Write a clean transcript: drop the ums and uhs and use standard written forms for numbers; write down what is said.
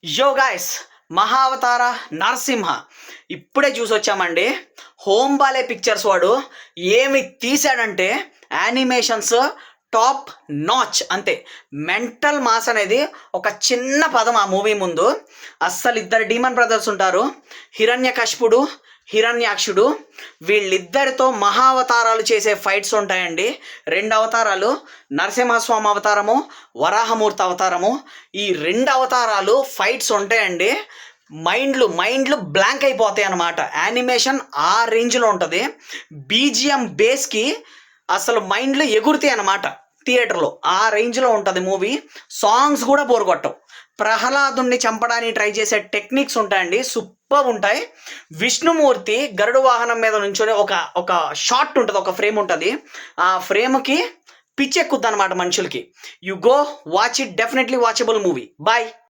యో గాయ్స్, మహావతార నరసింహ ఇప్పుడే చూసొచ్చామండి. హోమ్ బాలే పిక్చర్స్ వాడు ఏమి తీశాడంటే యానిమేషన్స్ టాప్ నాచ్ అంతే. మెంటల్ మాస్ అనేది ఒక చిన్న పదం ఆ మూవీ ముందు. అస్సలు ఇద్దరు డీమన్ బ్రదర్స్ ఉంటారు, హిరణ్యకశిపుడు, హిరణ్యాక్షుడు. వీళ్ళిద్దరితో మహావతారాలు చేసే ఫైట్స్ ఉంటాయండి. రెండు అవతారాలు, నరసింహస్వామి అవతారము, వరాహమూర్తి అవతారము. ఈ రెండు అవతారాలు ఫైట్స్ ఉంటాయండి. మైండ్లు బ్లాంక్ అయిపోతాయి అన్నమాట. యానిమేషన్ ఆ రేంజ్లో ఉంటుంది. బీజిఎం బేస్కి అసలు మైండ్లు ఎగురుతాయి అన్నమాట. థియేటర్లో ఆ రేంజ్లో ఉంటుంది మూవీ. సాంగ్స్ కూడా బోర్ కొట్టవు. ప్రహ్లాదుని చంపడానికి ట్రై చేసే టెక్నిక్స్ ఉంటాయండి, సూపర్ ఉంటాయి. విష్ణుమూర్తి గరుడు వాహనం మీద నుంచొని ఒక షాట్ ఉంటుంది, ఒక ఫ్రేమ్ ఉంటుంది. ఆ ఫ్రేమ్కి పిచ్చెక్కుద్ది అనమాట మనుషులకి. You go watch it, definitely watchable movie. Bye.